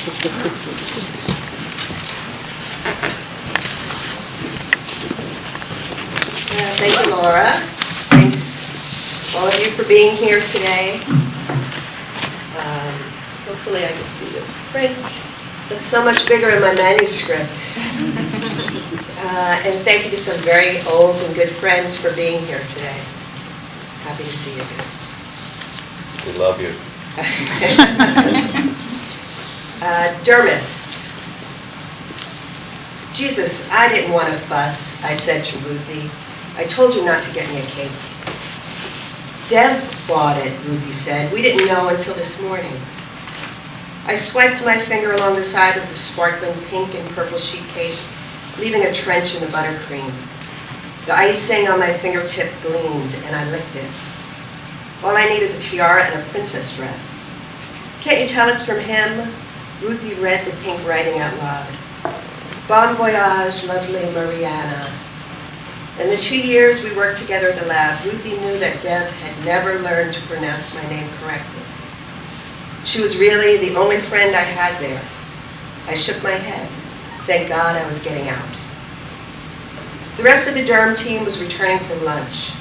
Thank you, Laura. Thanks all of you for being here today. Hopefully I can see this print. Looks so much bigger in my manuscript. And thank you to some very old and good friends for being here today. Happy to see you here. We love you. Dermis. Jesus, I didn't want to fuss, I said to Ruthie. I told you not to get me a cake. Dev bought it, Ruthie said. We didn't know until this morning. I swiped my finger along the side of the sparkling pink and purple sheet cake, leaving a trench in the buttercream. The icing on my fingertip gleamed, and I licked it. All I need is a tiara and a princess dress. Can't you tell it's from him? Ruthie read the pink writing out loud. Bon voyage, lovely Mariana. In the 2 years we worked together at the lab, Ruthie knew that Dev had never learned to pronounce my name correctly. She was really the only friend I had there. I shook my head. Thank God I was getting out. The rest of the derm team was returning from lunch.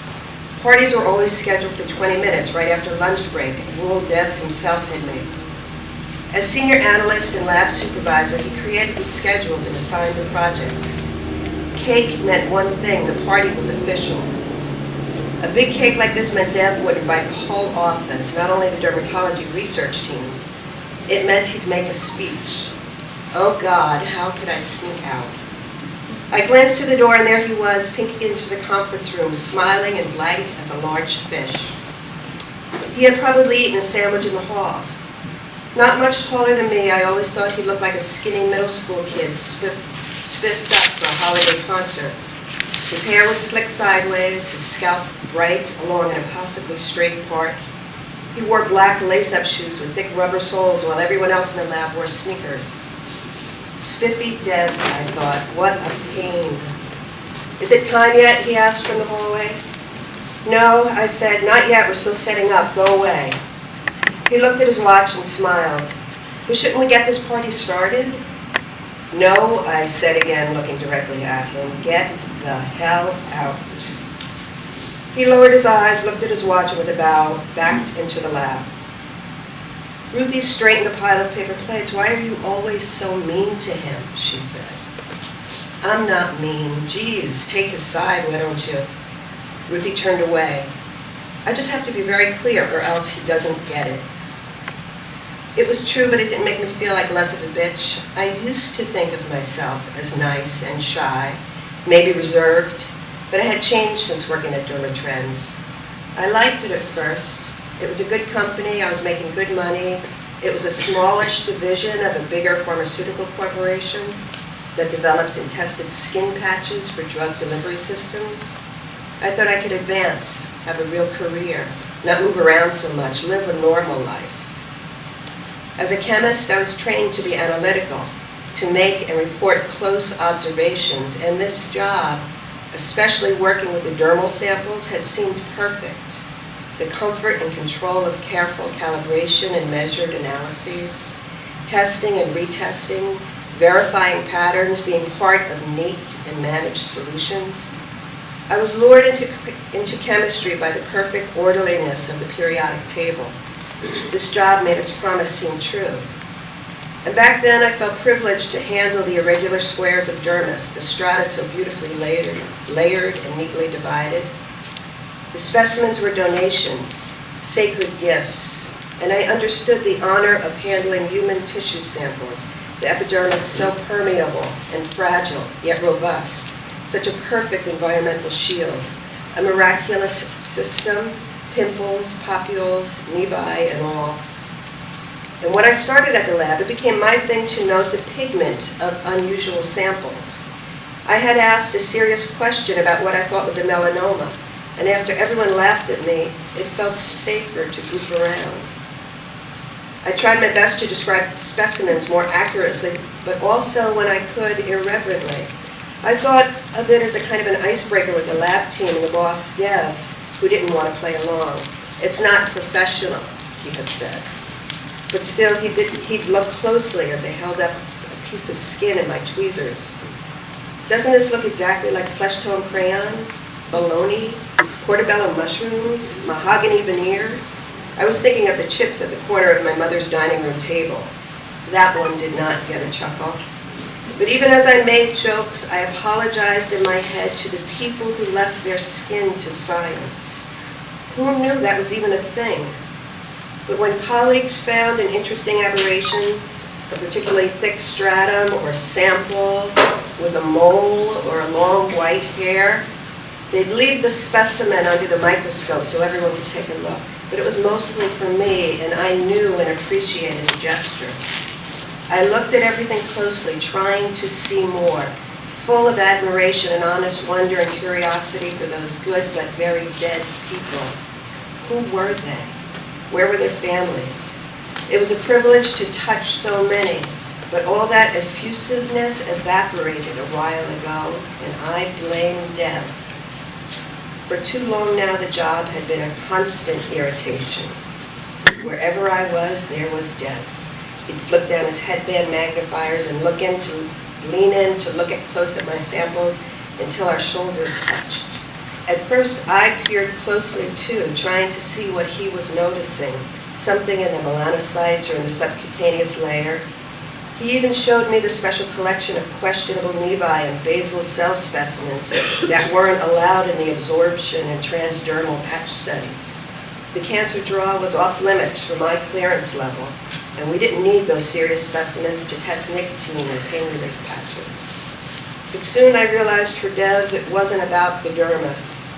Parties were always scheduled for 20 minutes right after lunch break, a rule Dev himself had made. As senior analyst and lab supervisor, he created the schedules and assigned the projects. Cake meant one thing, the party was official. A big cake like this meant Dev would invite the whole office, not only the dermatology research teams. It meant he'd make a speech. Oh God, how could I sneak out? I glanced to the door and there he was, pinking into the conference room, smiling and blank as a large fish. He had probably eaten a sandwich in the hall. Not much taller than me, I always thought he looked like a skinny middle school kid spiffed up for a holiday concert. His hair was slicked sideways, his scalp bright along an impossibly straight part. He wore black lace-up shoes with thick rubber soles while everyone else in the lab wore sneakers. Spiffy Dev, I thought, what a pain. Is it time yet? He asked from the hallway. No, I said, not yet, we're still setting up, go away. He looked at his watch and smiled. Well, shouldn't we get this party started? No, I said again, looking directly at him, get the hell out. He lowered his eyes, looked at his watch, and with a bow, backed into the lab. Ruthie straightened a pile of paper plates. Why are you always so mean to him? She said. I'm not mean. Geez, take his side, why don't you? Ruthie turned away. I just have to be very clear, or else he doesn't get it. It was true, but it didn't make me feel like less of a bitch. I used to think of myself as nice and shy, maybe reserved, but I had changed since working at Dermatrends. I liked it at first. It was a good company, I was making good money. It was a smallish division of a bigger pharmaceutical corporation that developed and tested skin patches for drug delivery systems. I thought I could advance, have a real career, not move around so much, live a normal life. As a chemist, I was trained to be analytical, to make and report close observations, and this job, especially working with the dermal samples, had seemed perfect. The comfort and control of careful calibration and measured analyses, testing and retesting, verifying patterns, being part of neat and managed solutions. I was lured into chemistry by the perfect orderliness of the periodic table. This job made its promise seem true. And back then I felt privileged to handle the irregular squares of dermis, the strata so beautifully layered and neatly divided. The specimens were donations, sacred gifts, and I understood the honor of handling human tissue samples, the epidermis so permeable and fragile, yet robust, such a perfect environmental shield, a miraculous system, pimples, papules, nevi, and all. And when I started at the lab, it became my thing to note the pigment of unusual samples. I had asked a serious question about what I thought was a melanoma, and after everyone laughed at me, it felt safer to goof around. I tried my best to describe specimens more accurately, but also, when I could, irreverently. I thought of it as a kind of an icebreaker with the lab team and the boss, Dev, who didn't want to play along. It's not professional, he had said. But still, he'd look closely as I held up a piece of skin in my tweezers. Doesn't this look exactly like flesh-tone crayons, bologna, portobello mushrooms, mahogany veneer? I was thinking of the chips at the corner of my mother's dining room table. That one did not get a chuckle. But even as I made jokes, I apologized in my head to the people who left their skin to science. Who knew that was even a thing? But when colleagues found an interesting aberration, a particularly thick stratum or sample with a mole or a long white hair, they'd leave the specimen under the microscope so everyone could take a look. But it was mostly for me, and I knew and appreciated the gesture. I looked at everything closely, trying to see more, full of admiration and honest wonder and curiosity for those good but very dead people. Who were they? Where were their families? It was a privilege to touch so many, but all that effusiveness evaporated a while ago, and I blame Dev. For too long now, the job had been a constant irritation. Wherever I was, there was Dev. He'd flip down his headband magnifiers and lean in to look close at my samples until our shoulders touched. At first, I peered closely too, trying to see what he was noticing, something in the melanocytes or in the subcutaneous layer. He even showed me the special collection of questionable nevi and basal cell specimens that weren't allowed in the absorption and transdermal patch studies. The cancer draw was off limits for my clearance level, and we didn't need those serious specimens to test nicotine or pain relief patches. But soon I realized for Dev it wasn't about the dermis.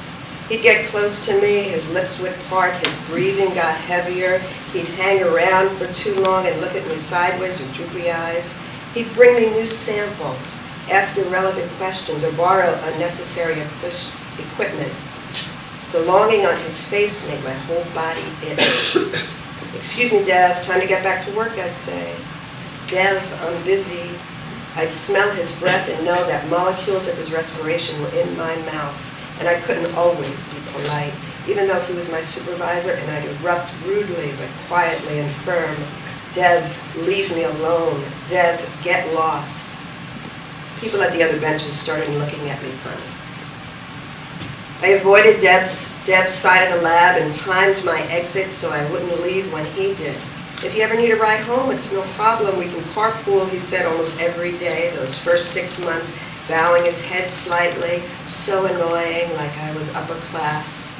He'd get close to me, his lips would part, his breathing got heavier, he'd hang around for too long and look at me sideways with droopy eyes. He'd bring me new samples, ask irrelevant questions, or borrow unnecessary equipment. The longing on his face made my whole body itch. "Excuse me, Dev, time to get back to work," I'd say. "Dev, I'm busy." I'd smell his breath and know that molecules of his respiration were in my mouth, and I couldn't always be polite, even though he was my supervisor, and I'd erupt rudely but quietly and firm. "Dev, leave me alone. Dev, get lost." People at the other benches started looking at me funny. I avoided Dev's side of the lab and timed my exit so I wouldn't leave when he did. "If you ever need a ride home, it's no problem. We can carpool," he said almost every day, those first 6 months, bowing his head slightly, so annoying, like I was upper class.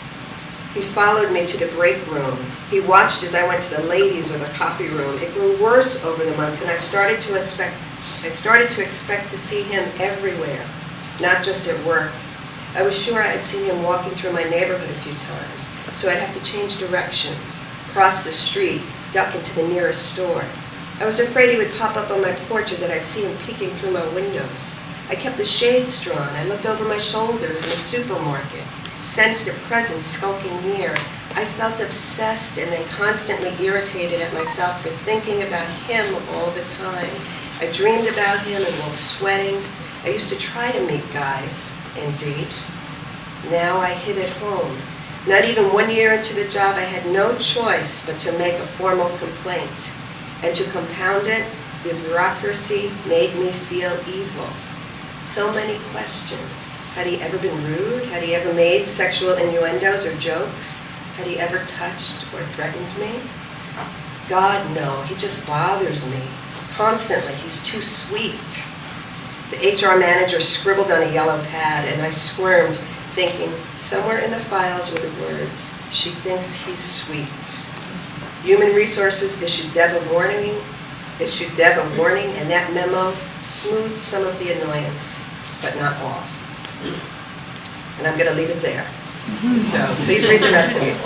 He followed me to the break room. He watched as I went to the ladies' or the copy room. It grew worse over the months, and I started to expect to see him everywhere, not just at work. I was sure I had seen him walking through my neighborhood a few times, so I'd have to change directions, cross the street, duck into the nearest store. I was afraid he would pop up on my porch or that I'd see him peeking through my windows. I kept the shades drawn. I looked over my shoulder in the supermarket, sensed a presence skulking near. I felt obsessed and then constantly irritated at myself for thinking about him all the time. I dreamed about him and woke sweating. I used to try to meet guys and date. Now I hid at home. Not even 1 year into the job, I had no choice but to make a formal complaint. And to compound it, the bureaucracy made me feel evil. So many questions. Had he ever been rude? Had he ever made sexual innuendos or jokes? Had he ever touched or threatened me? God, no, he just bothers me. Constantly, he's too sweet. The HR manager scribbled on a yellow pad, and I squirmed, thinking somewhere in the files were the words, "She thinks he's sweet." Human Resources issued Dev a warning, and that memo smoothed some of the annoyance, but not all. And I'm going to leave it there. So please read the rest of it.